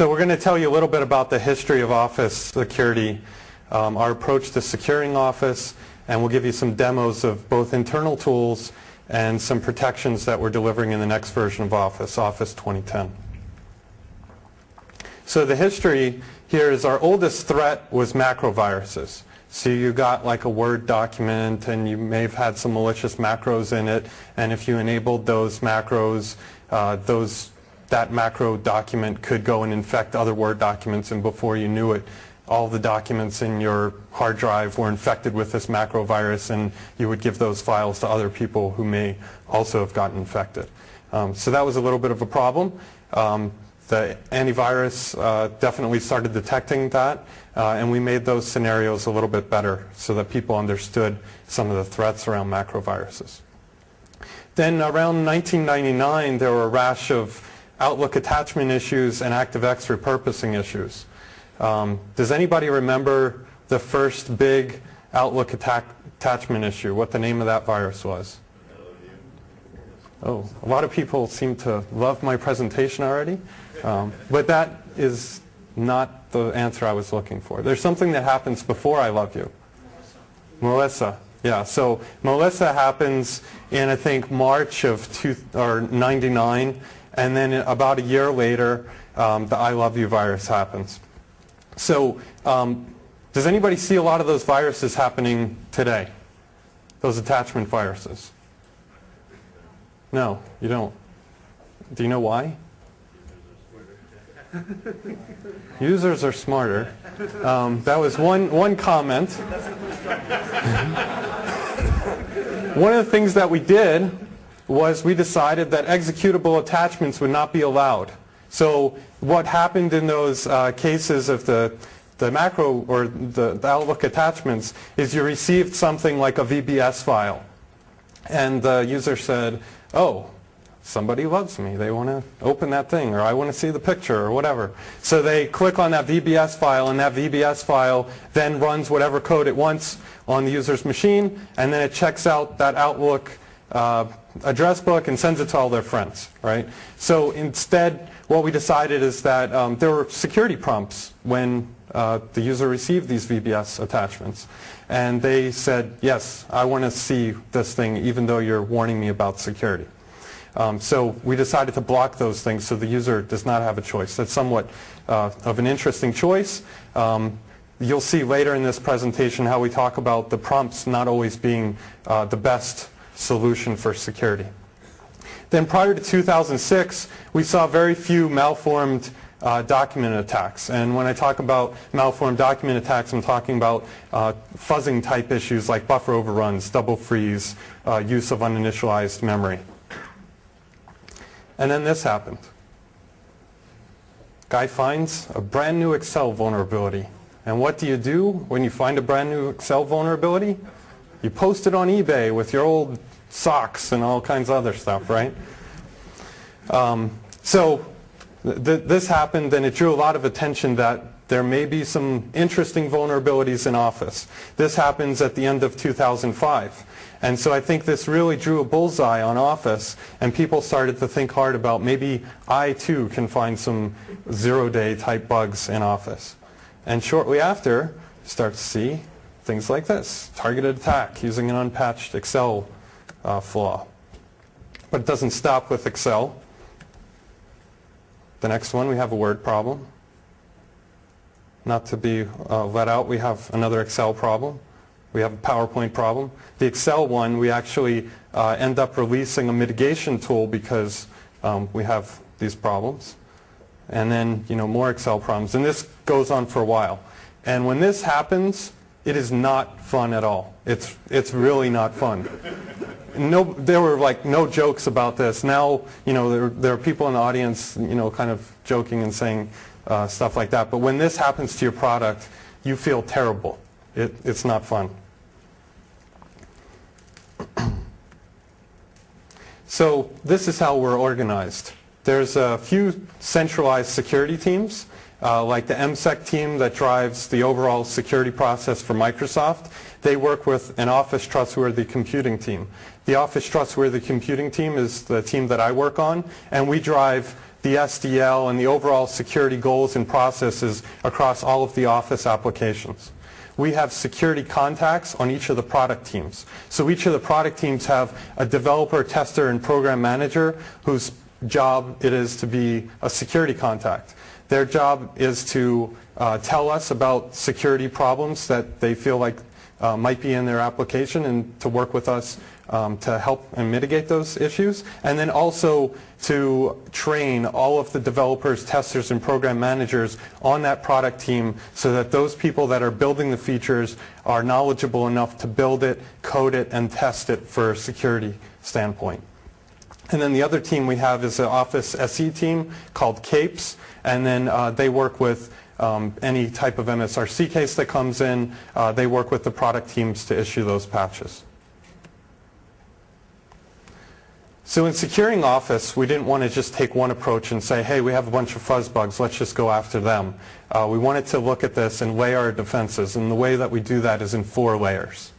So we're going to tell you a little bit about the history of Office security, our approach to securing Office, and we'll give you some demos of both internal tools and some protections that we're delivering in the next version of Office, Office 2010. So the history here is our oldest threat was macroviruses. So you got like a Word document and you may have had some malicious macros in it, and if you enabled those macros, that macro document could go and infect other Word documents, and before you knew it, all the documents in your hard drive were infected with this macro virus, and you would give those files to other people who may also have gotten infected. So that was a little bit of a problem. The antivirus definitely started detecting that, and we made those scenarios a little bit better so that people understood some of the threats around macroviruses. Then around 1999, there were a rash of Outlook attachment issues and ActiveX repurposing issues. Does anybody remember the first big Outlook attachment issue, what the name of that virus was? Oh, a lot of people seem to love my presentation already, but that is not the answer I was looking for. There's something that happens before I love you. Melissa. Yeah, so Melissa happens in, I think, March of 99, and then about a year later, the I love you virus happens. So does anybody see a lot of those viruses happening today? Those attachment viruses? No, you don't. Do you know why? Users are smarter. That was one comment. One of the things that we did was we decided that executable attachments would not be allowed. So what happened in those cases of the macro or the Outlook attachments is you received something like a VBS file, and the user said, oh, somebody loves me, they want to open that thing, or I want to see the picture, or whatever. So they click on that VBS file, and that VBS file then runs whatever code it wants on the user's machine, and then it checks out that Outlook address book and sends it to all their friends, right? So instead, what we decided is that there were security prompts when the user received these VBS attachments. And they said, yes, I want to see this thing even though you're warning me about security. So we decided to block those things so the user does not have a choice. That's somewhat of an interesting choice. You'll see later in this presentation how we talk about the prompts not always being the best solution for security. Then prior to 2006, we saw very few malformed document attacks. And when I talk about malformed document attacks, I'm talking about fuzzing type issues like buffer overruns, double freeze, use of uninitialized memory. And then this happened. Guy finds a brand new Excel vulnerability. And what do you do when you find a brand new Excel vulnerability? You post it on eBay with your old socks and all kinds of other stuff, right? So this happened, and it drew a lot of attention that there may be some interesting vulnerabilities in Office. This happens at the end of 2005. And so I think this really drew a bullseye on Office, and people started to think hard about maybe I too can find some zero-day type bugs in Office. And shortly after, start to see things like this, targeted attack using an unpatched Excel flaw. But it doesn't stop with Excel. The next one, we have a Word problem. Not to be let out, we have another Excel problem. We have a PowerPoint problem. The Excel one, we actually end up releasing a mitigation tool because we have these problems. And then, more Excel problems. And this goes on for a while. And when this happens, it is not fun at all. It's really not fun. There were like no jokes about this. Now, there are people in the audience, kind of joking and saying stuff like that. But when this happens to your product, you feel terrible. It's not fun. So this is how we're organized. There's a few centralized security teams, like the MSec team that drives the overall security process for Microsoft. They work with an Office Trustworthy Computing team. The Office Trustworthy Computing team is the team that I work on, and we drive the SDL and the overall security goals and processes across all of the Office applications. We have security contacts on each of the product teams. So each of the product teams have a developer, tester, and program manager whose job it is to be a security contact. Their job is to tell us about security problems that they feel like might be in their application and to work with us to help and mitigate those issues, and then also to train all of the developers, testers, and program managers on that product team so that those people that are building the features are knowledgeable enough to build it, code it, and test it for a security standpoint. And then the other team we have is an Office SE team called CAPES, and then they work with any type of MSRC case that comes in. They work with the product teams to issue those patches. So in securing Office, we didn't want to just take one approach and say, hey, we have a bunch of fuzz bugs, let's just go after them. We wanted to look at this and lay our defenses, and the way that we do that is in 4 layers.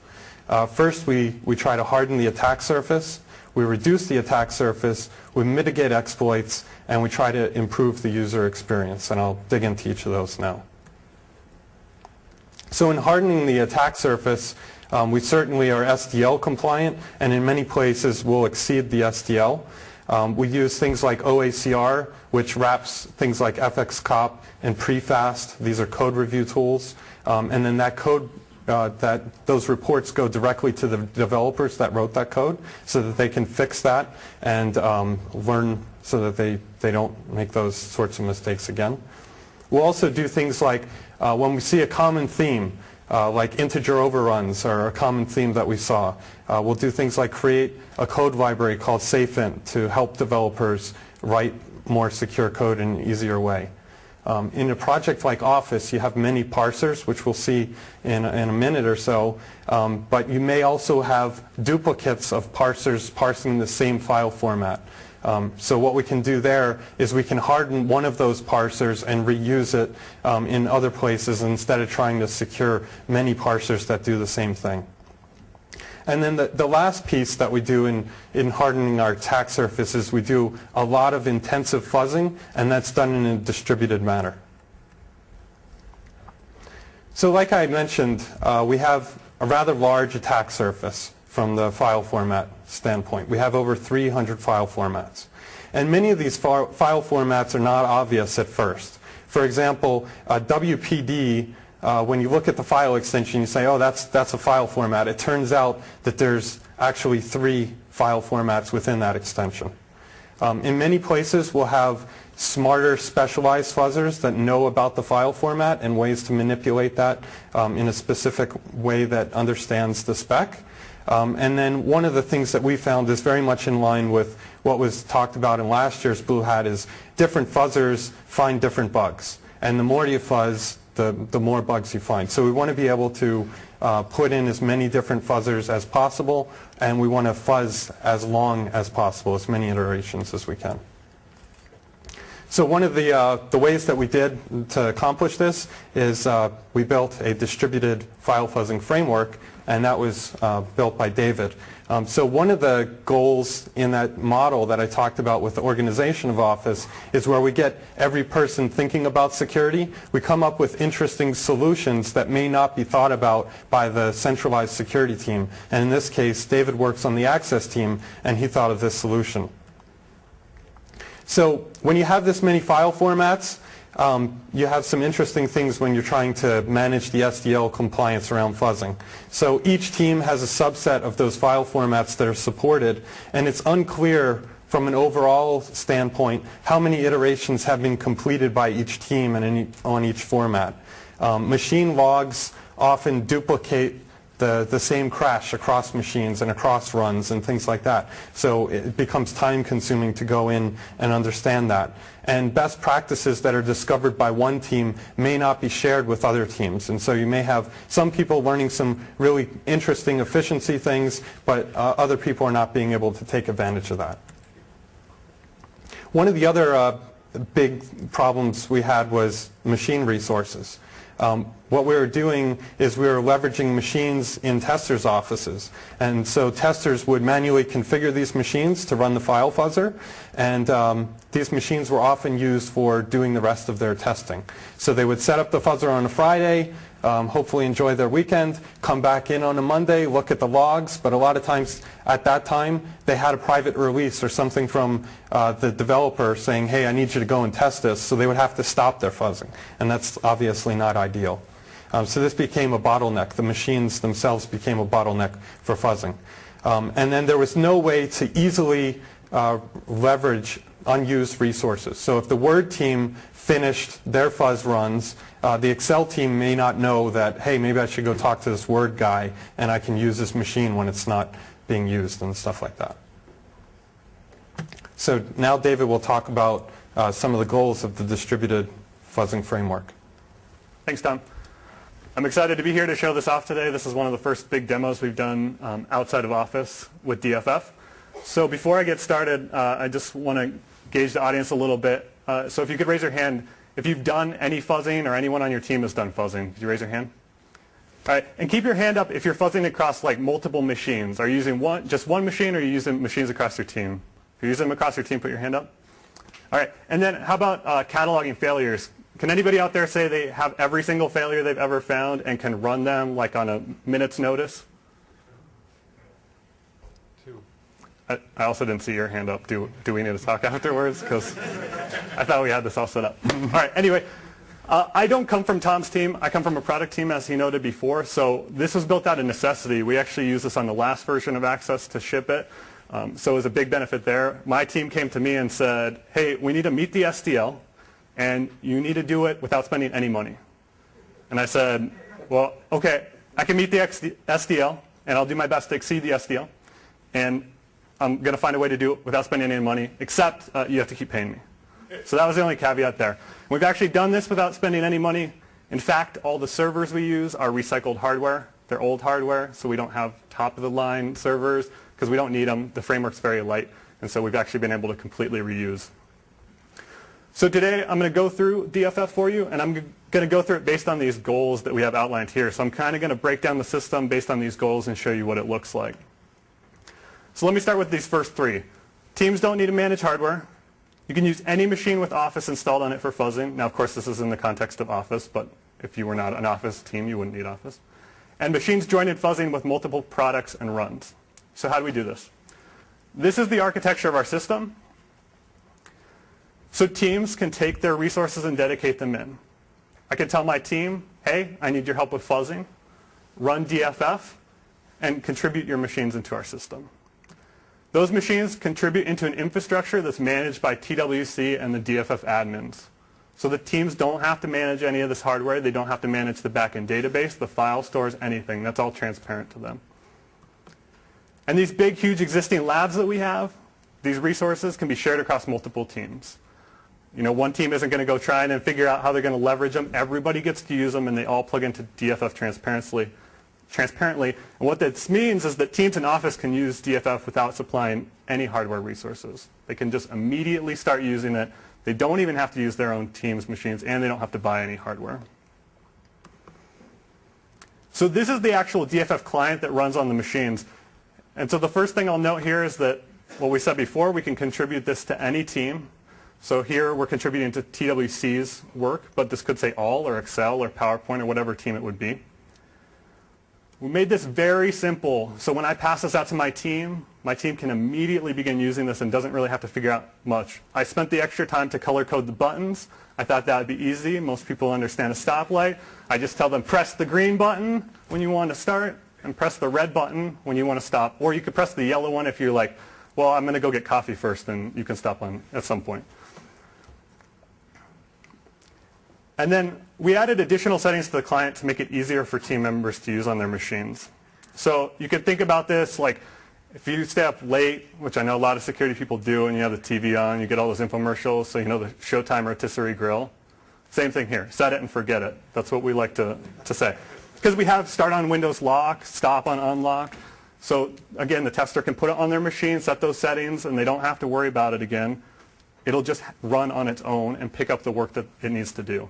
First, we try to harden the attack surface, we reduce the attack surface, we mitigate exploits, and we try to improve the user experience, and I'll dig into each of those now. So in hardening the attack surface, we certainly are SDL compliant, and in many places will exceed the SDL. We use things like OACR, which wraps things like FXCOP and Prefast. These are code review tools. And then that code, those reports go directly to the developers that wrote that code so that they can fix that and learn so that they don't make those sorts of mistakes again. We'll also do things like when we see a common theme, like integer overruns are a common theme that we saw. We'll do things like create a code library called SafeInt to help developers write more secure code in an easier way. In a project like Office, you have many parsers, which we'll see in a minute or so, but you may also have duplicates of parsers parsing the same file format. So what we can do there is we can harden one of those parsers and reuse it in other places instead of trying to secure many parsers that do the same thing. And then the last piece that we do in hardening our attack surface is we do a lot of intensive fuzzing, and that's done in a distributed manner. So like I mentioned, we have a rather large attack surface from the file format standpoint. We have over 300 file formats. And many of these file formats are not obvious at first. For example, WPD, when you look at the file extension, you say, oh, that's a file format. It turns out that there's actually 3 file formats within that extension. In many places, we'll have smarter specialized fuzzers that know about the file format and ways to manipulate that in a specific way that understands the spec. And then one of the things that we found is very much in line with what was talked about in last year's BlueHat is different fuzzers find different bugs. And the more you fuzz, the more bugs you find. So we want to be able to put in as many different fuzzers as possible, and we want to fuzz as long as possible, as many iterations as we can. So one of the ways that we did to accomplish this is we built a distributed file fuzzing framework, and that was built by David. So one of the goals in that model that I talked about with the organization of Office is where we get every person thinking about security. We come up with interesting solutions that may not be thought about by the centralized security team. And in this case, David works on the access team, and he thought of this solution. So when you have this many file formats, you have some interesting things when you're trying to manage the SDL compliance around fuzzing. So each team has a subset of those file formats that are supported, and it's unclear from an overall standpoint how many iterations have been completed by each team and on each format. Machine logs often duplicate the same crash across machines and across runs and things like that. So it becomes time consuming to go in and understand that. And best practices that are discovered by one team may not be shared with other teams. And so you may have some people learning some really interesting efficiency things, but other people are not being able to take advantage of that. One of the other big problems we had was machine resources. What we were doing is we were leveraging machines in testers' offices. And so testers would manually configure these machines to run the file fuzzer. And these machines were often used for doing the rest of their testing. So they would set up the fuzzer on a Friday, hopefully enjoy their weekend, come back in on a Monday, look at the logs, but a lot of times at that time they had a private release or something from the developer saying, hey, I need you to go and test this, so they would have to stop their fuzzing, and that's obviously not ideal. So this became a bottleneck. The machines themselves became a bottleneck for fuzzing. And then there was no way to easily leverage unused resources. So if the Word team finished their fuzz runs, the Excel team may not know that, hey, maybe I should go talk to this Word guy and I can use this machine when it's not being used and stuff like that. So now David will talk about some of the goals of the distributed fuzzing framework. Thanks, Tom. I'm excited to be here to show this off today. This is one of the first big demos we've done outside of Office with DFF. So before I get started, I just want to gauge the audience a little bit. So if you could raise your hand if you've done any fuzzing or anyone on your team has done fuzzing. Could you raise your hand? All right, and keep your hand up if you're fuzzing across like multiple machines. Are you using just one machine, or are you using machines across your team? If you're using them across your team, put your hand up. All right, and then how about cataloging failures? Can anybody out there say they have every single failure they've ever found and can run them like on a minute's notice? I also didn't see your hand up. Do we need to talk afterwards? Because I thought we had this all set up. All right, anyway, I don't come from Tom's team. I come from a product team, as he noted before. So this was built out of necessity. We actually used this on the last version of Access to ship it. So it was a big benefit there. My team came to me and said, hey, we need to meet the SDL, and you need to do it without spending any money. And I said, well, okay, I can meet the SDL, and I'll do my best to exceed the SDL. And I'm going to find a way to do it without spending any money, except you have to keep paying me. So that was the only caveat there. We've actually done this without spending any money. In fact, all the servers we use are recycled hardware. They're old hardware, so we don't have top-of-the-line servers because we don't need them. The framework's very light, and so we've actually been able to completely reuse. So today I'm going to go through DFF for you, and I'm going to go through it based on these goals that we have outlined here. So I'm kind of going to break down the system based on these goals and show you what it looks like. So let me start with these first three. Teams don't need to manage hardware. You can use any machine with Office installed on it for fuzzing. Now, of course, this is in the context of Office, but if you were not an Office team, you wouldn't need Office. And machines join in fuzzing with multiple products and runs. So how do we do this? This is the architecture of our system. So teams can take their resources and dedicate them in. I can tell my team, hey, I need your help with fuzzing. Run DFF and contribute your machines into our system. Those machines contribute into an infrastructure that's managed by TWC and the DFF admins. So the teams don't have to manage any of this hardware. They don't have to manage the backend database, the file stores, anything. That's all transparent to them. And these big, huge existing labs that we have, these resources can be shared across multiple teams. You know, one team isn't going to go try and figure out how they're going to leverage them. Everybody gets to use them, and they all plug into DFF transparently. And what this means is that teams in Office can use DFF without supplying any hardware resources. They can just immediately start using it. They don't even have to use their own team's machines, and they don't have to buy any hardware. So this is the actual DFF client that runs on the machines. And so the first thing I'll note here is that what we said before, we can contribute this to any team. So here we're contributing to TWC's work, but this could say all or Excel or PowerPoint or whatever team it would be. We made this very simple, so when I pass this out to my team can immediately begin using this and doesn't really have to figure out much. I spent the extra time to color code the buttons. I thought that would be easy. Most people understand a stoplight. I just tell them press the green button when you want to start and press the red button when you want to stop. Or you could press the yellow one if you're like, well, I'm going to go get coffee first, and you can stop at some point. And then we added additional settings to the client to make it easier for team members to use on their machines. So you can think about this like if you stay up late, which I know a lot of security people do, and you have the TV on, you get all those infomercials, so you know the Showtime rotisserie grill. Same thing here. Set it and forget it. That's what we like to say. Because we have start on Windows lock, stop on unlock. So again, the tester can put it on their machine, set those settings, and they don't have to worry about it again. It'll just run on its own and pick up the work that it needs to do.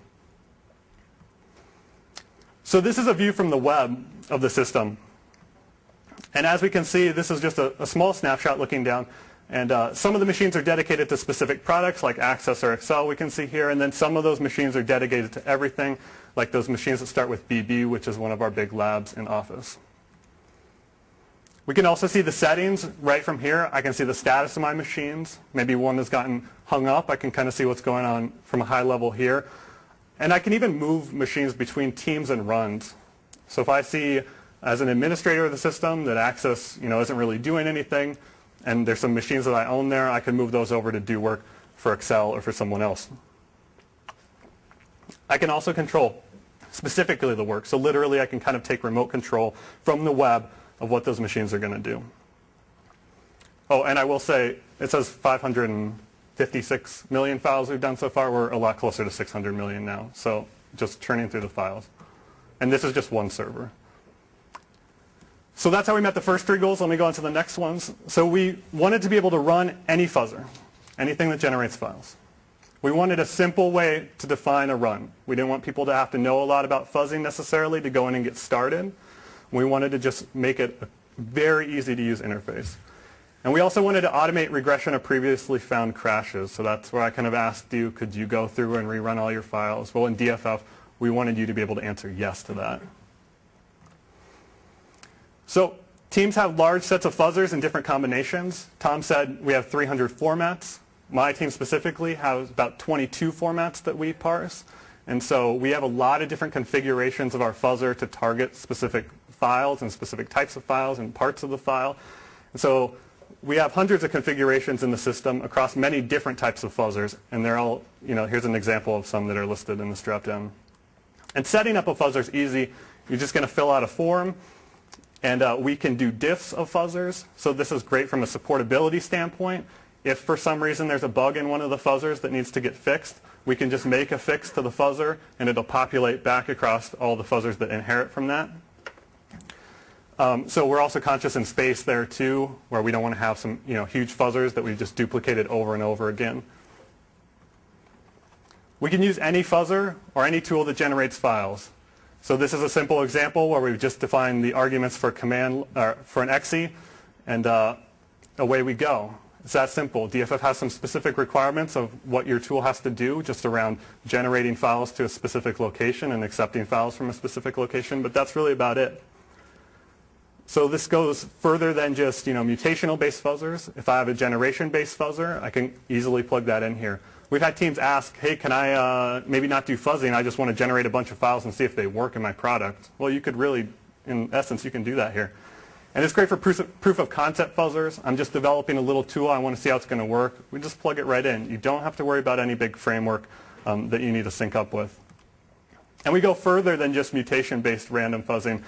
So this is a view from the web of the system. And as we can see, this is just a small snapshot looking down. And some of the machines are dedicated to specific products like Access or Excel we can see here. And then some of those machines are dedicated to everything, like those machines that start with BB, which is one of our big labs in Office. We can also see the settings right from here. I can see the status of my machines. Maybe one has gotten hung up. I can kind of see what's going on from a high level here. And I can even move machines between teams and runs. So if I see as an administrator of the system that Access isn't really doing anything, and there's some machines that I own there, I can move those over to do work for Excel or for someone else. I can also control specifically the work. So literally I can kind of take remote control from the web of what those machines are going to do. Oh, and I will say, it says 556 million files we've done so far. We're a lot closer to 600 million now. So just churning through the files. And this is just one server. So that's how we met the first three goals. Let me go on to the next ones. So we wanted to be able to run any fuzzer, anything that generates files. We wanted a simple way to define a run. We didn't want people to have to know a lot about fuzzing necessarily to go in and get started. We wanted to just make it a very easy to use interface. And we also wanted to automate regression of previously found crashes. So that's where I kind of asked you, could you go through and rerun all your files? Well, in DFF, we wanted you to be able to answer yes to that. So teams have large sets of fuzzers in different combinations. Tom said we have 300 formats. My team specifically has about 22 formats that we parse. And so we have a lot of different configurations of our fuzzer to target specific files and specific types of files and parts of the file. And so we have hundreds of configurations in the system across many different types of fuzzers. And they're all, here's an example of some that are listed in this dropdown. And setting up a fuzzer is easy. You're just going to fill out a form. And we can do diffs of fuzzers. So this is great from a supportability standpoint. If for some reason there's a bug in one of the fuzzers that needs to get fixed, we can just make a fix to the fuzzer, and it'll populate back across all the fuzzers that inherit from that. So we're also conscious in space there too, where we don't want to have some huge fuzzers that we've just duplicated over and over again. We can use any fuzzer or any tool that generates files. So this is a simple example where we've just defined the arguments for command for an exe, and away we go. It's that simple. DFF has some specific requirements of what your tool has to do just around generating files to a specific location and accepting files from a specific location, but that's really about it. So this goes further than just mutational-based fuzzers. If I have a generation-based fuzzer, I can easily plug that in here. We've had teams ask, hey, can I maybe not do fuzzing? I just want to generate a bunch of files and see if they work in my product. Well, you could really, in essence, you can do that here. And it's great for proof of concept fuzzers. I'm just developing a little tool. I want to see how it's going to work. We just plug it right in. You don't have to worry about any big framework that you need to sync up with. And we go further than just mutation-based random fuzzing.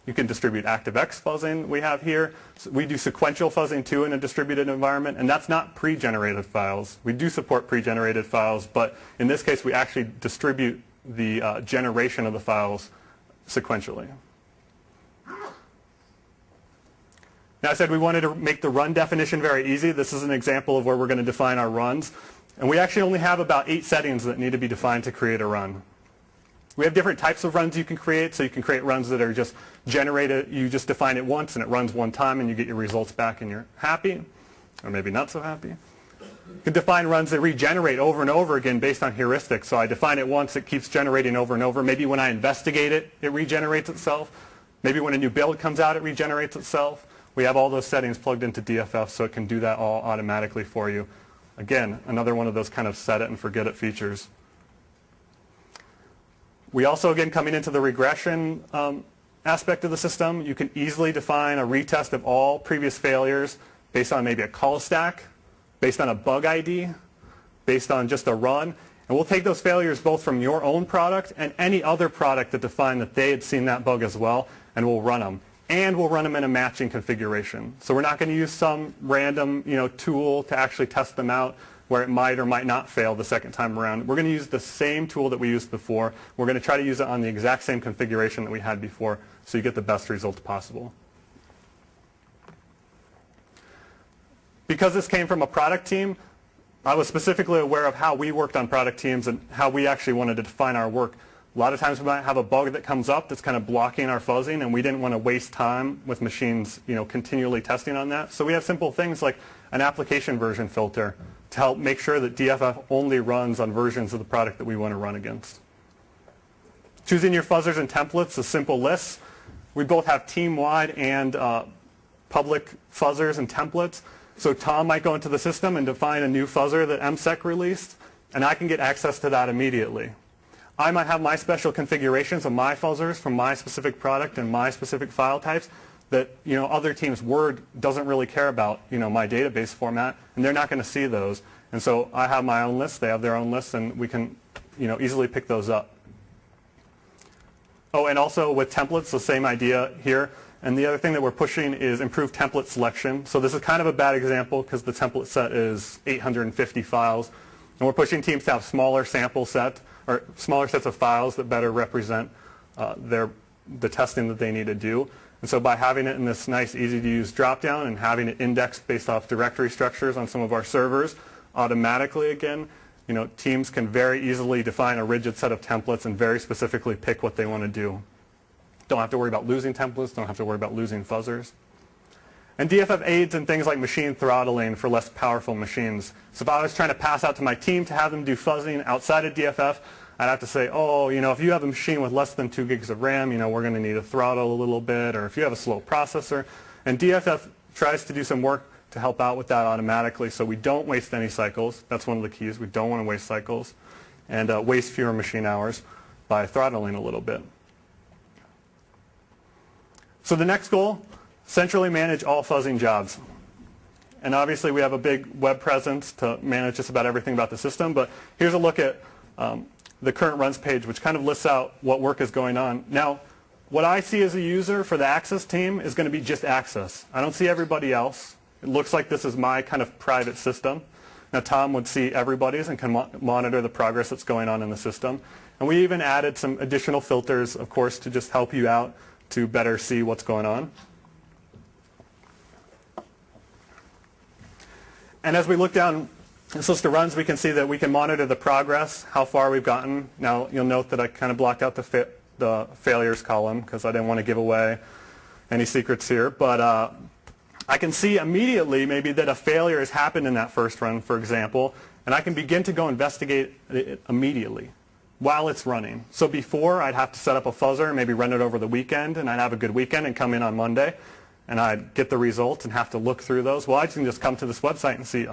You can distribute ActiveX fuzzing we have here. So we do sequential fuzzing too in a distributed environment, and that's not pre-generated files. We do support pre-generated files, but in this case we actually distribute the generation of the files sequentially. Now I said we wanted to make the run definition very easy. This is an example of where we're going to define our runs. And we actually only have about 8 settings that need to be defined to create a run. We have different types of runs you can create. So you can create runs that are just generated. You just define it once and it runs one time and you get your results back and you're happy, or maybe not so happy. You can define runs that regenerate over and over again based on heuristics. So I define it once, it keeps generating over and over. Maybe when I investigate it, it regenerates itself. Maybe when a new build comes out, it regenerates itself. We have all those settings plugged into DFF so it can do that all automatically for you. Again, another one of those kind of set it and forget it features. We also, again, coming into the regression aspect of the system, you can easily define a retest of all previous failures based on maybe a call stack, based on a bug ID, based on just a run. And we'll take those failures both from your own product and any other product that defined that they had seen that bug as well, and we'll run them. And we'll run them in a matching configuration. So we're not going to use some random tool to actually test them out where it might or might not fail the second time around. We're going to use the same tool that we used before. We're going to try to use it on the exact same configuration that we had before so you get the best results possible. Because this came from a product team, I was specifically aware of how we worked on product teams and how we actually wanted to define our work. A lot of times we might have a bug that comes up that's kind of blocking our fuzzing, and we didn't want to waste time with machines, continually testing on that. So we have simple things like an application version filter to help make sure that DFF only runs on versions of the product that we want to run against. Choosing your fuzzers and templates is simple lists. We both have team-wide and public fuzzers and templates. So Tom might go into the system and define a new fuzzer that MSEC released, and I can get access to that immediately. I might have my special configurations of my fuzzers from my specific product and my specific file types that other teams' Word doesn't really care about my database format, and they're not going to see those. And so I have my own list, they have their own lists, and we can easily pick those up. Oh, and also with templates, the same idea here. And the other thing that we're pushing is improved template selection. So this is kind of a bad example because the template set is 850 files. And we're pushing teams to have smaller sample set or smaller sets of files that better represent the testing that they need to do. And so by having it in this nice, easy-to-use dropdown and having it indexed based off directory structures on some of our servers automatically again, teams can very easily define a rigid set of templates and very specifically pick what they want to do. Don't have to worry about losing templates, don't have to worry about losing fuzzers. And DFF aids in things like machine throttling for less powerful machines. So if I was trying to pass out to my team to have them do fuzzing outside of DFF, I'd have to say, oh, if you have a machine with less than 2 gigs of RAM, we're going to need to throttle a little bit, or if you have a slow processor. And DFF tries to do some work to help out with that automatically so we don't waste any cycles. That's one of the keys. We don't want to waste cycles and waste fewer machine hours by throttling a little bit. So the next goal, centrally manage all fuzzing jobs. And obviously we have a big web presence to manage just about everything about the system, but here's a look at the current runs page, which kind of lists out what work is going on. Now, what I see as a user for the Access team is going to be just Access. I don't see everybody else. It looks like this is my kind of private system. Now, Tom would see everybody's and can monitor the progress that's going on in the system. And we even added some additional filters, of course, to just help you out to better see what's going on. And as we look down this list of runs, we can see that we can monitor the progress, how far we've gotten. Now, you'll note that I kind of blocked out the failures column because I didn't want to give away any secrets here. But I can see immediately maybe that a failure has happened in that first run, for example, and I can begin to go investigate it immediately while it's running. So before, I'd have to set up a fuzzer, maybe run it over the weekend, and I'd have a good weekend and come in on Monday, and I'd get the results and have to look through those. Well, I can just come to this website and see,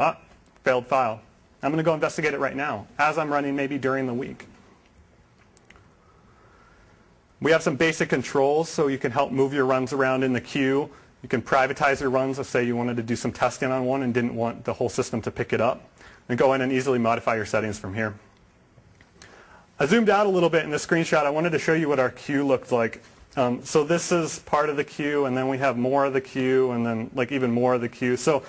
failed file. I'm going to go investigate it right now, as I'm running maybe during the week. We have some basic controls, so you can help move your runs around in the queue. You can privatize your runs if, say, you wanted to do some testing on one and didn't want the whole system to pick it up. And go in and easily modify your settings from here. I zoomed out a little bit in this screenshot. I wanted to show you what our queue looked like. So this is part of the queue, and then we have more of the queue, and then even more of the queue. So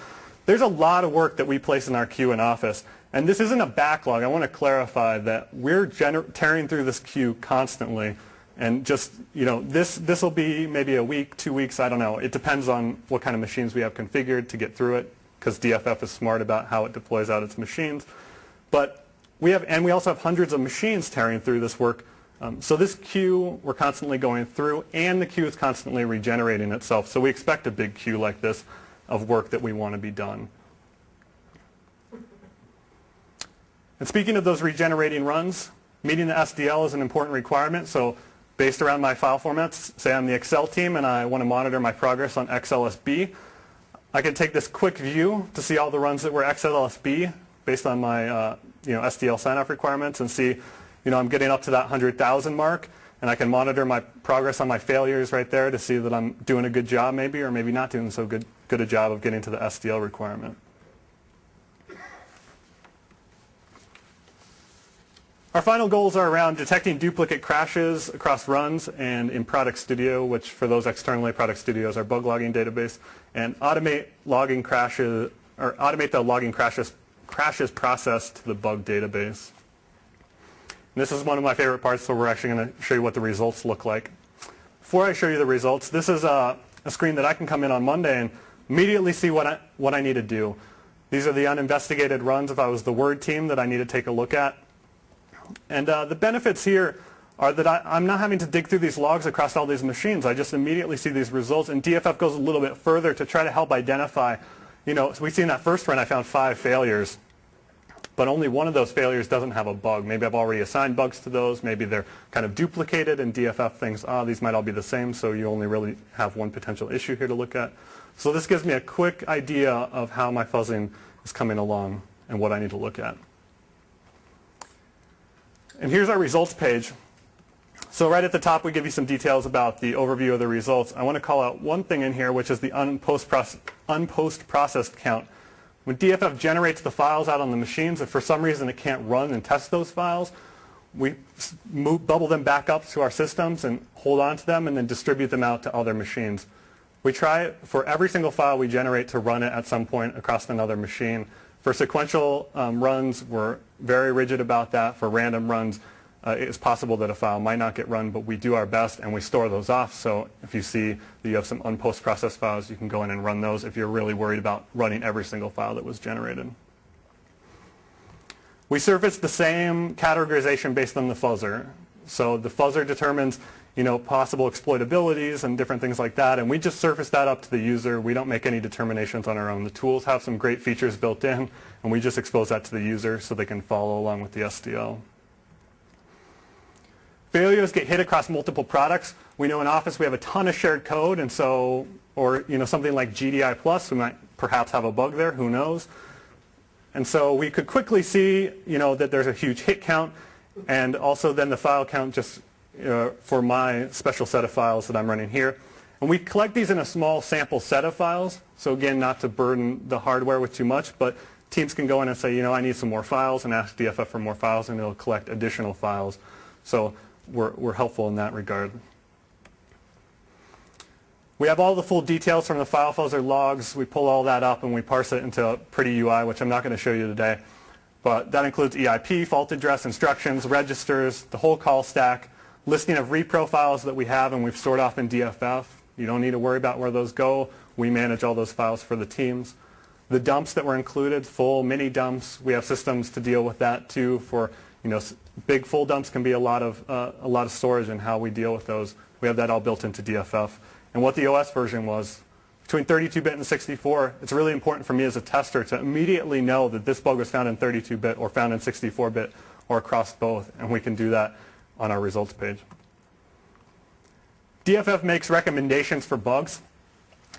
there's a lot of work that we place in our queue in Office. And this isn't a backlog. I want to clarify that we're tearing through this queue constantly. And just, this will be maybe a week, 2 weeks, I don't know. It depends on what kind of machines we have configured to get through it, because DFF is smart about how it deploys out its machines. But we also have hundreds of machines tearing through this work. So this queue we're constantly going through, and the queue is constantly regenerating itself. So we expect a big queue like this of work that we want to be done. And speaking of those regenerating runs, meeting the SDL is an important requirement. So based around my file formats, say I'm the Excel team and I want to monitor my progress on XLSB, I can take this quick view to see all the runs that were XLSB based on my SDL sign-off requirements and see, I'm getting up to that 100,000 mark, and I can monitor my progress on my failures right there to see that I'm doing a good job maybe, or maybe not doing so good a job of getting to the SDL requirement. Our final goals are around detecting duplicate crashes across runs and in Product Studio, which for those externally, Product Studio is our bug logging database, and automate logging crashes, or automate the logging crashes process to the bug database. And this is one of my favorite parts, so we're actually going to show you what the results look like. Before I show you the results, this is a screen that I can come in on Monday and immediately see what I need to do. These are the uninvestigated runs if I was the Word team that I need to take a look at. And the benefits here are that I'm not having to dig through these logs across all these machines. I just immediately see these results, and DFF goes a little bit further to try to help identify, so we see in that first run I found 5 failures, but only one of those failures doesn't have a bug. Maybe I've already assigned bugs to those. Maybe they're kind of duplicated, and DFF thinks, these might all be the same, so you only really have one potential issue here to look at. So this gives me a quick idea of how my fuzzing is coming along and what I need to look at. And here's our results page. So right at the top, we give you some details about the overview of the results. I want to call out one thing in here, which is the unpost-processed count. When DFF generates the files out on the machines, if for some reason it can't run and test those files, we bubble them back up to our systems and hold on to them and then distribute them out to other machines. We try for every single file we generate to run it at some point across another machine. For sequential runs, we're very rigid about that. For random runs, it's possible that a file might not get run, but we do our best and we store those off. So if you see that you have some unpost-processed files, you can go in and run those if you're really worried about running every single file that was generated. We surface the same categorization based on the fuzzer. So the fuzzer determines possible exploitabilities and different things like that, and we just surface that up to the user. We don't make any determinations on our own. The tools have some great features built in, and we just expose that to the user so they can follow along with the SDL. Failures get hit across multiple products. We know in Office we have a ton of shared code, and so, or something like GDI Plus, we might perhaps have a bug there, who knows. And so we could quickly see that there's a huge hit count, and also then the file count just for my special set of files that I'm running here. And we collect these in a small sample set of files, so again, not to burden the hardware with too much, but teams can go in and say, I need some more files, and ask DFF for more files, and it'll collect additional files. So we're helpful in that regard. We have all the full details from the file fuzzer logs. We pull all that up and we parse it into a pretty UI, which I'm not going to show you today. But that includes EIP, fault address, instructions, registers, the whole call stack, listing of repro files that we have and we've stored off in DFF. You don't need to worry about where those go. We manage all those files for the teams. The dumps that were included, full, mini dumps, we have systems to deal with that too. For big full dumps can be a lot of storage, and how we deal with those. We have that all built into DFF. And what the OS version was, between 32-bit and 64, it's really important for me as a tester to immediately know that this bug was found in 32-bit or found in 64-bit or across both, and we can do that on our results page. DFF makes recommendations for bugs.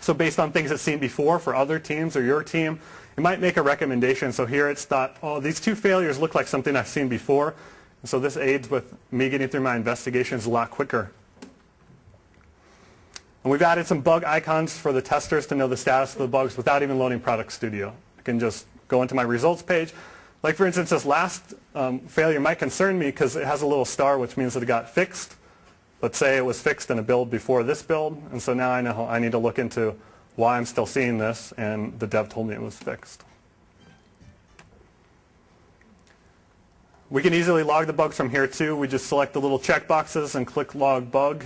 So based on things it's seen before for other teams or your team, it might make a recommendation. So here it's thought, these 2 failures look like something I've seen before. And so this aids with me getting through my investigations a lot quicker. And we've added some bug icons for the testers to know the status of the bugs without even loading Product Studio. I can just go into my results page. Like for instance, this last failure might concern me because it has a little star, which means that it got fixed. Let's say it was fixed in a build before this build, and so now I know I need to look into why I'm still seeing this, and the dev told me it was fixed. We can easily log the bugs from here too. We just select the little check boxes and click log bug,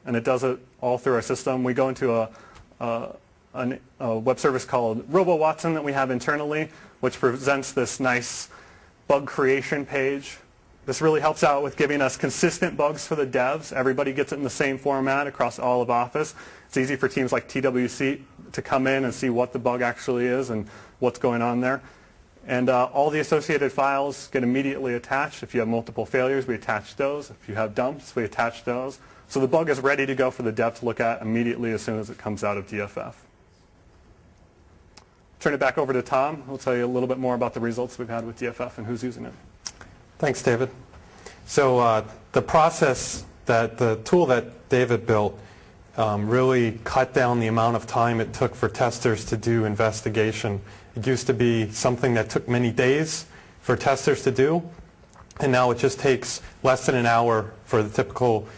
and it does it all through our system. We go into a web service called RoboWatson that we have internally, which presents this nice bug creation page. This really helps out with giving us consistent bugs for the devs. Everybody gets it in the same format across all of Office. It's easy for teams like TWC to come in and see what the bug actually is and what's going on there. And all the associated files get immediately attached. If you have multiple failures, we attach those. If you have dumps, we attach those. So the bug is ready to go for the dev to look at immediately as soon as it comes out of DFF. Turn it back over to Tom. He'll tell you a little bit more about the results we've had with DFF and who's using it. Thanks, David. So the process, the tool that David built really cut down the amount of time it took for testers to do investigation. It used to be something that took many days for testers to do, and now it just takes less than an hour for the typical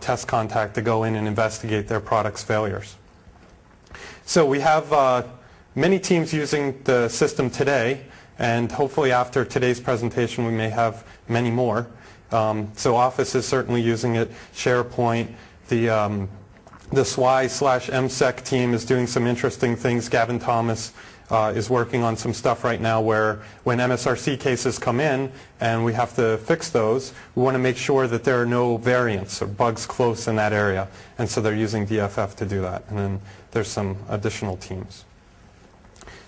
test contact to go in and investigate their product's failures. So we have many teams using the system today, and hopefully after today's presentation we may have many more. So Office is certainly using it. SharePoint, the SWI/MSEC team is doing some interesting things. Gavin Thomas is working on some stuff right now where when MSRC cases come in and we have to fix those, we want to make sure that there are no variants or bugs close in that area. And so they're using DFF to do that. And then there's some additional teams.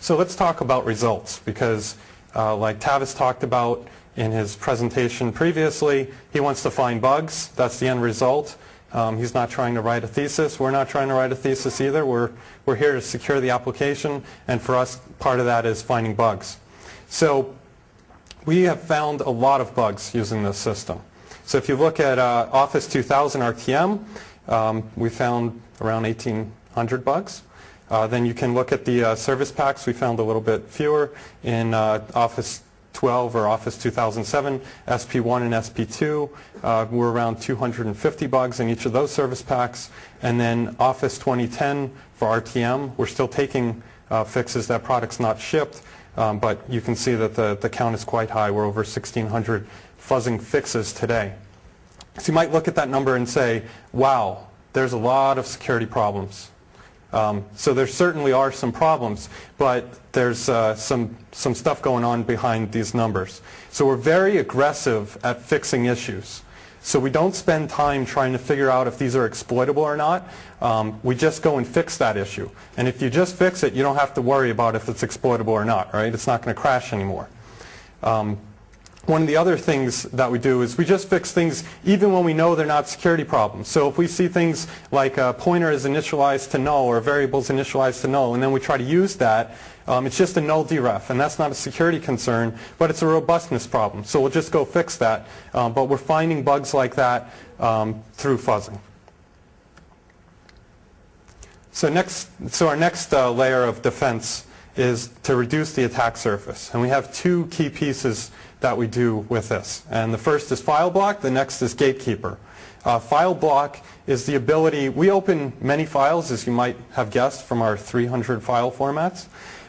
So let's talk about results, because like Tavis talked about in his presentation previously, he wants to find bugs. That's the end result. He's not trying to write a thesis. We're not trying to write a thesis either. We're here to secure the application, and for us, part of that is finding bugs. So we have found a lot of bugs using this system. So if you look at Office 2000 RTM, we found around 1,800 bugs. Then you can look at the service packs. We found a little bit fewer in Office 12 or Office 2007, SP1 and SP2 were around 250 bugs in each of those service packs. And then Office 2010 for RTM, we're still taking fixes. That product's not shipped, but you can see that the count is quite high. We're over 1,600 fuzzing fixes today. So you might look at that number and say, wow, there's a lot of security problems. So there certainly are some problems, but there's some stuff going on behind these numbers. So we're very aggressive at fixing issues. So we don't spend time trying to figure out if these are exploitable or not. We just go and fix that issue. And if you just fix it, you don't have to worry about if it's exploitable or not, right? It's not going to crash anymore. One of the other things that we do is we just fix things even when we know they're not security problems. So if we see things like a pointer is initialized to null or a variable is initialized to null, and then we try to use that, it's just a null deref, and that's not a security concern, but it's a robustness problem. So we'll just go fix that. But we're finding bugs like that through fuzzing. So our next layer of defense is to reduce the attack surface. And we have two key pieces that we do with this. And the first is file block, the next is gatekeeper. File block is the ability, we open many files, as you might have guessed from our 300 file formats.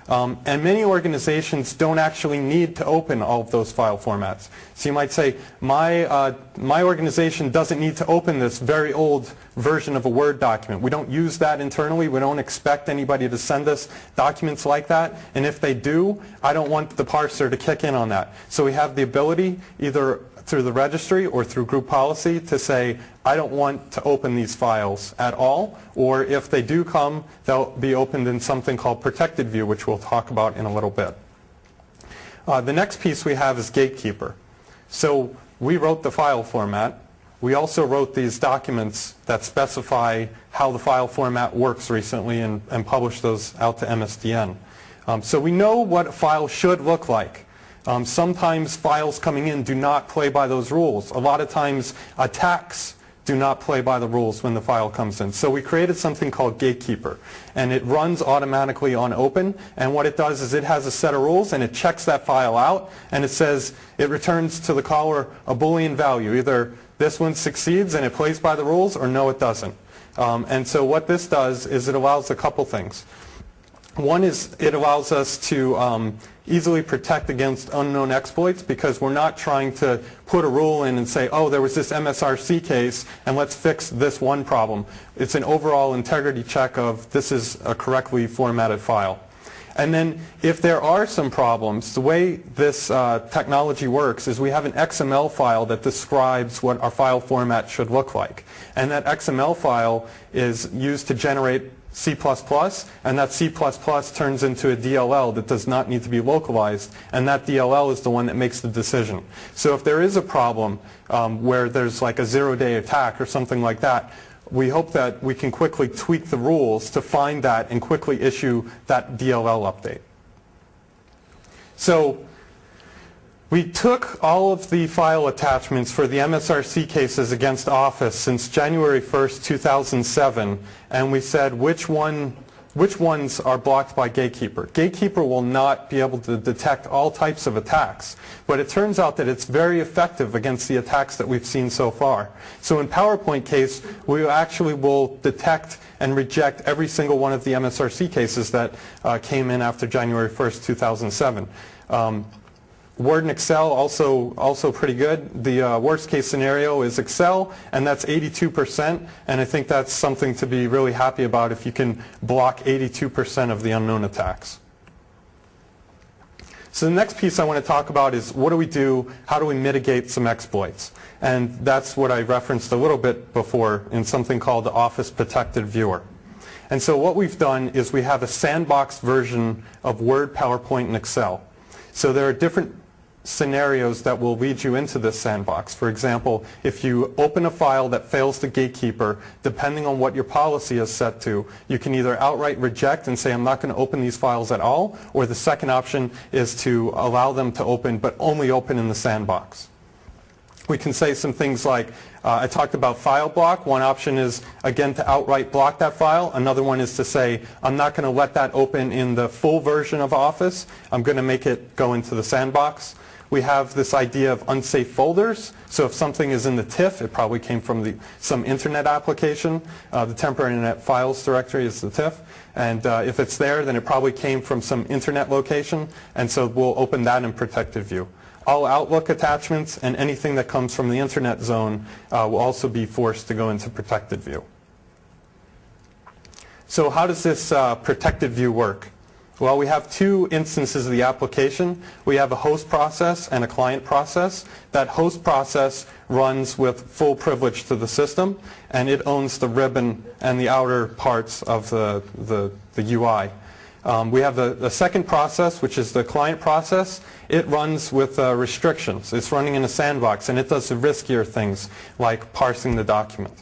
And many organizations don't actually need to open all of those file formats. So you might say, my organization doesn't need to open this very old version of a Word document. We don't use that internally. We don't expect anybody to send us documents like that. And if they do, I don't want the parser to kick in on that. So we have the ability, either through the registry or through group policy, to say, I don't want to open these files at all, or if they do come, they'll be opened in something called protected view, which we'll talk about in a little bit. The next piece we have is gatekeeper. So we wrote the file format. We also wrote these documents that specify how the file format works recently and published those out to MSDN. So we know what a file should look like. Sometimes files coming in do not play by those rules. A lot of times attacks do not play by the rules when the file comes in. So we created something called Gatekeeper, and it runs automatically on open, and what it does is it has a set of rules and it checks that file out, and it says, it returns to the caller a Boolean value. Either this one succeeds and it plays by the rules, or no, it doesn't. And so what this does is it allows a couple things. One is it allows us to easily protect against unknown exploits, because we're not trying to put a rule in and say, oh, there was this MSRC case and let's fix this one problem. It's an overall integrity check of this is a correctly formatted file. And then if there are some problems, the way this technology works is we have an XML file that describes what our file format should look like. And that XML file is used to generate C++, and that C++ turns into a DLL that does not need to be localized, and that DLL is the one that makes the decision. So if there is a problem where there's like a zero-day attack or something like that, we hope that we can quickly tweak the rules to find that and quickly issue that DLL update. So we took all of the file attachments for the MSRC cases against Office since January 1st, 2007, and we said which ones are blocked by Gatekeeper. Gatekeeper will not be able to detect all types of attacks, but it turns out that it's very effective against the attacks that we've seen so far. So in PowerPoint case, we actually will detect and reject every single one of the MSRC cases that came in after January 1st, 2007. Word and Excel also pretty good. The worst case scenario is Excel, and that's 82%, and I think that's something to be really happy about if you can block 82% of the unknown attacks. So the next piece I want to talk about is what do we do, how do we mitigate some exploits? And that's what I referenced a little bit before in something called the Office Protected Viewer. And so what we've done is we have a sandbox version of Word, PowerPoint, and Excel. So there are different scenarios that will lead you into this sandbox. For example, if you open a file that fails the gatekeeper, depending on what your policy is set to, you can either outright reject and say, I'm not going to open these files at all, or the second option is to allow them to open, but only open in the sandbox. We can say some things like, I talked about file block. One option is, again, to outright block that file. Another one is to say, I'm not going to let that open in the full version of Office. I'm going to make it go into the sandbox. We have this idea of unsafe folders. So if something is in the TIFF, it probably came from some internet application. The temporary internet files directory is the TIFF. And if it's there, then it probably came from some internet location. And so we'll open that in protected view. All Outlook attachments and anything that comes from the internet zone will also be forced to go into protected view. So how does this protected view work? Well, we have two instances of the application. We have a host process and a client process. That host process runs with full privilege to the system, and it owns the ribbon and the outer parts of the UI. We have the second process, which is the client process. It runs with restrictions. It's running in a sandbox, and it does the riskier things like parsing the document.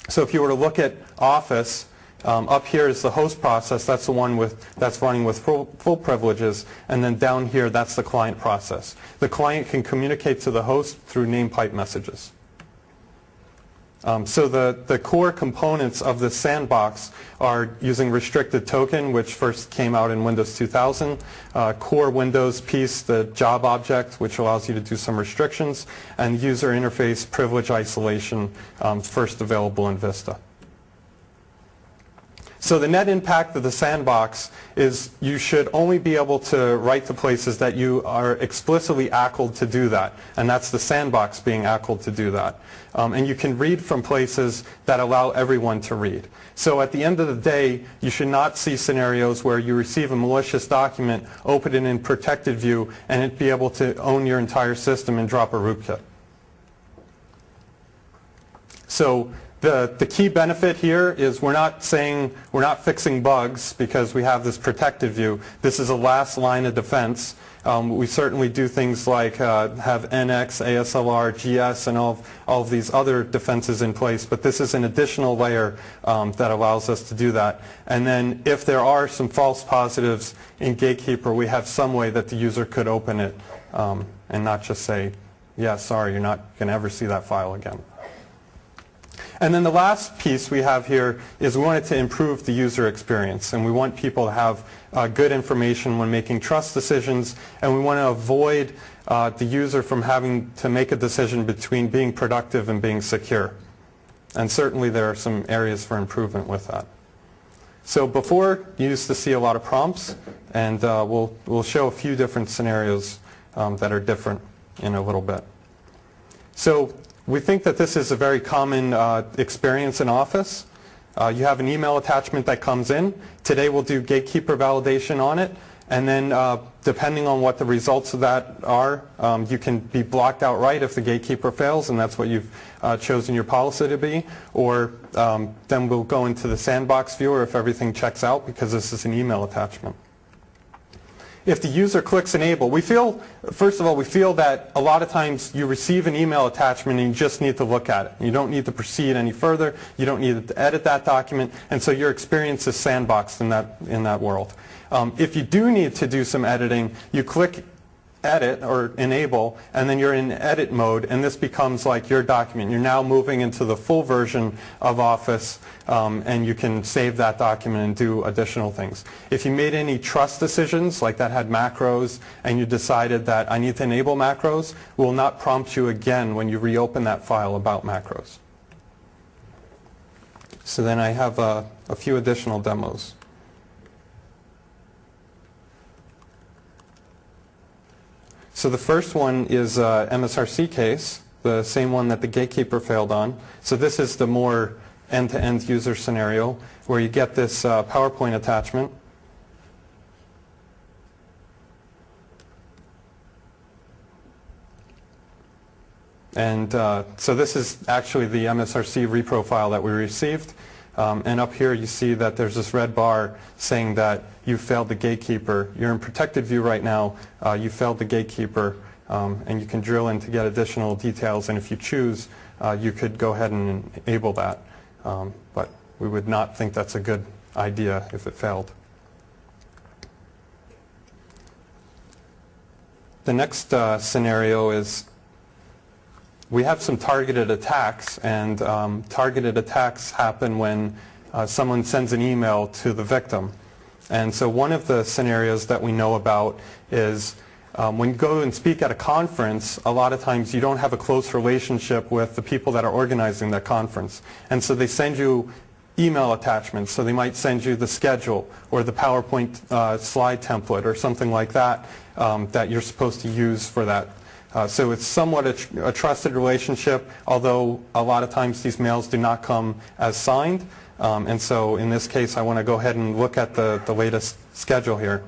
So if you were to look at Office, up here is the host process. That's the one that's running with full privileges. And then down here, that's the client process. The client can communicate to the host through name pipe messages. So the core components of the sandbox are using restricted token, which first came out in Windows 2000, core Windows piece, the job object, which allows you to do some restrictions, and user interface privilege isolation, first available in Vista. So the net impact of the sandbox is you should only be able to write to places that you are explicitly ACLed to do that. And that's the sandbox being ACLed to do that. And you can read from places that allow everyone to read. So at the end of the day, you should not see scenarios where you receive a malicious document, open it in protected view, and it be able to own your entire system and drop a rootkit. So the key benefit here is we're not fixing bugs because we have this protected view. This is a last line of defense. We certainly do things like have NX, ASLR, GS, and all of these other defenses in place, but this is an additional layer that allows us to do that. And then if there are some false positives in Gatekeeper, we have some way that the user could open it and not just say, yeah, sorry, you're not going to ever see that file again. And then the last piece we have here is we want it to improve the user experience, and we want people to have good information when making trust decisions, and we want to avoid the user from having to make a decision between being productive and being secure. And certainly there are some areas for improvement with that. So before, you used to see a lot of prompts, and we'll show a few different scenarios that are different in a little bit. So we think that this is a very common experience in Office. You have an email attachment that comes in. Today we'll do Gatekeeper validation on it. And then depending on what the results of that are, you can be blocked outright if the Gatekeeper fails, and that's what you've chosen your policy to be. Or then we'll go into the sandbox viewer if everything checks out, because this is an email attachment. If the user clicks enable, first of all, we feel that a lot of times you receive an email attachment and you just need to look at it. You don't need to proceed any further. You don't need to edit that document. And so your experience is sandboxed in that world. If you do need to do some editing, you click edit or enable, and then you're in edit mode, and this becomes like your document. You're now moving into the full version of Office, and you can save that document and do additional things. If you made any trust decisions, like that had macros, and you decided that I need to enable macros, will not prompt you again when you reopen that file about macros. So then I have a few additional demos. So the first one is MSRC case, the same one that the Gatekeeper failed on. So this is the more end-to-end user scenario where you get this PowerPoint attachment. And so this is actually the MSRC reprofile that we received. And up here you see that there's this red bar saying that you failed the gatekeeper. You're in protected view right now. You failed the gatekeeper. And you can drill in to get additional details. And if you choose, you could go ahead and enable that. But we would not think that's a good idea if it failed. The next scenario is we have some targeted attacks, and targeted attacks happen when someone sends an email to the victim. And so one of the scenarios that we know about is when you go and speak at a conference, a lot of times you don't have a close relationship with the people that are organizing that conference. And so they send you email attachments. So they might send you the schedule or the PowerPoint slide template or something like that that you're supposed to use for that. So it's somewhat a trusted relationship, although a lot of times these mails do not come as signed. And so in this case, I want to go ahead and look at the latest schedule here.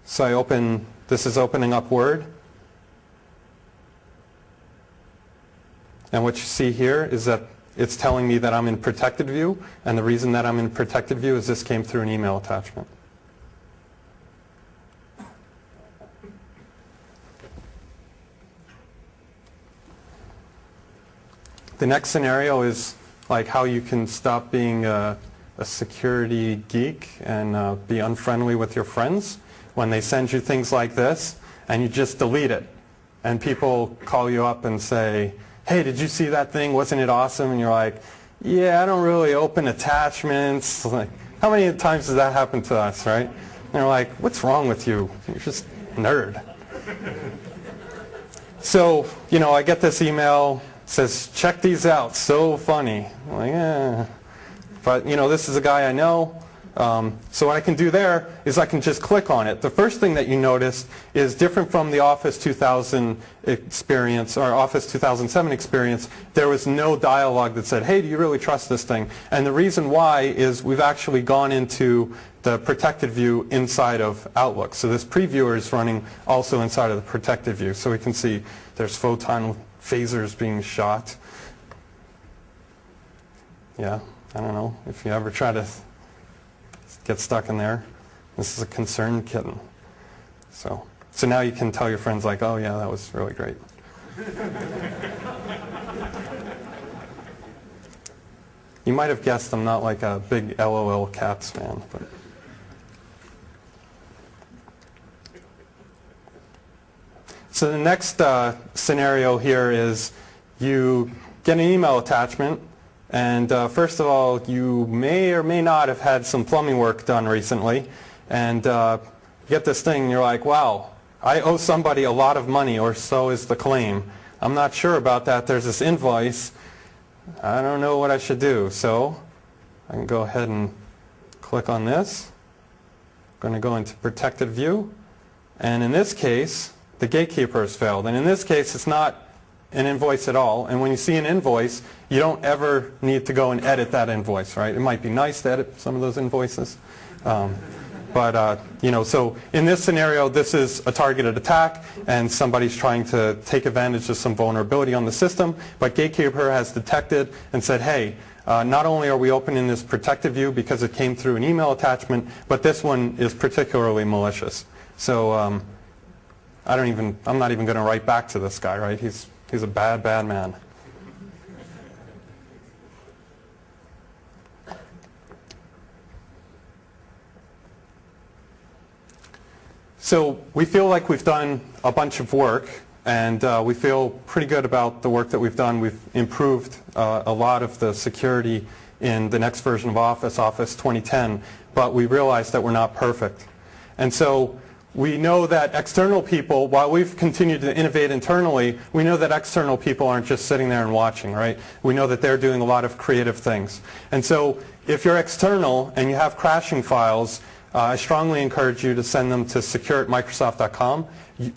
So this is opening up Word. And what you see here is that it's telling me that I'm in protected view. And the reason that I'm in protected view is this came through an email attachment. The next scenario is like how you can stop being a security geek and be unfriendly with your friends when they send you things like this and you just delete it. And people call you up and say, hey, did you see that thing? Wasn't it awesome? And you're like, yeah, I don't really open attachments. Like, how many times does that happen to us, right? And they're like, what's wrong with you? You're just a nerd. So, I get this email. Says, check these out, so funny. I'm like, yeah. But, this is a guy I know. So what I can do there is I can just click on it. The first thing that you notice is different from the Office 2000 experience or Office 2007 experience. There was no dialogue that said, hey, do you really trust this thing? And the reason why is we've actually gone into the protected view inside of Outlook. So this previewer is running also inside of the protected view. So we can see there's photon phasers being shot. Yeah, I don't know if you ever try to get stuck in there. This is a concerned kitten. So now you can tell your friends like, oh yeah, that was really great. You might have guessed I'm not like a big LOL Cats fan, but so the next scenario here is you get an email attachment, and first of all, you may or may not have had some plumbing work done recently, and you get this thing and you're like, wow, I owe somebody a lot of money, or so is the claim. I'm not sure about that. There's this invoice. I don't know what I should do. So I can go ahead and click on this. I'm going to go into protected view, and in this case, the gatekeeper has failed. And in this case, it's not an invoice at all. And when you see an invoice, you don't ever need to go and edit that invoice, right? It might be nice to edit some of those invoices. So in this scenario, this is a targeted attack, and somebody's trying to take advantage of some vulnerability on the system. But Gatekeeper has detected and said, hey, not only are we opening this protected view because it came through an email attachment, but this one is particularly malicious. So I'm not even going to write back to this guy, right? He's a bad, bad man. So we feel like we've done a bunch of work, and we feel pretty good about the work that we've done. We've improved a lot of the security in the next version of Office, Office 2010, but we realize that we're not perfect. And so we know that external people, while we've continued to innovate internally, we know that external people aren't just sitting there and watching, right? We know that they're doing a lot of creative things. And so if you're external and you have crashing files, I strongly encourage you to send them to secure@microsoft.com.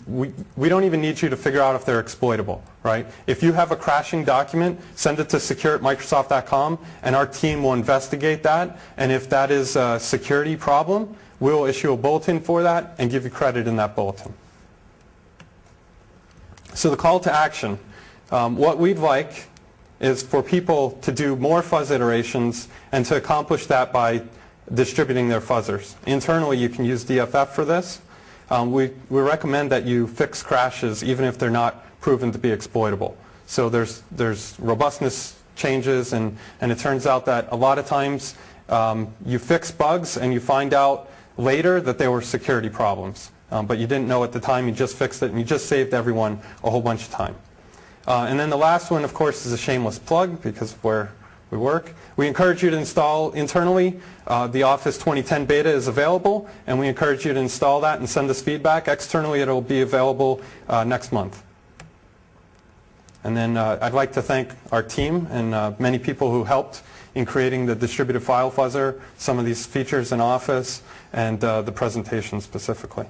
We don't even need you to figure out if they're exploitable. right? If you have a crashing document, send it to secure@microsoft.com, and our team will investigate that. And if that is a security problem, we'll issue a bulletin for that and give you credit in that bulletin. So the call to action. What we'd like is for people to do more fuzz iterations and to accomplish that by distributing their fuzzers. Internally, you can use DFF for this. We recommend that you fix crashes even if they're not proven to be exploitable. So there's robustness changes, and it turns out that a lot of times you fix bugs and you find out later that they were security problems. But you didn't know at the time, you just fixed it, and you just saved everyone a whole bunch of time. And then the last one, of course, is a shameless plug because of where we work. We encourage you to install internally. The Office 2010 beta is available, and we encourage you to install that and send us feedback. Externally, it will be available next month. And then I'd like to thank our team and many people who helped in creating the distributed file fuzzer, some of these features in Office, and the presentation specifically.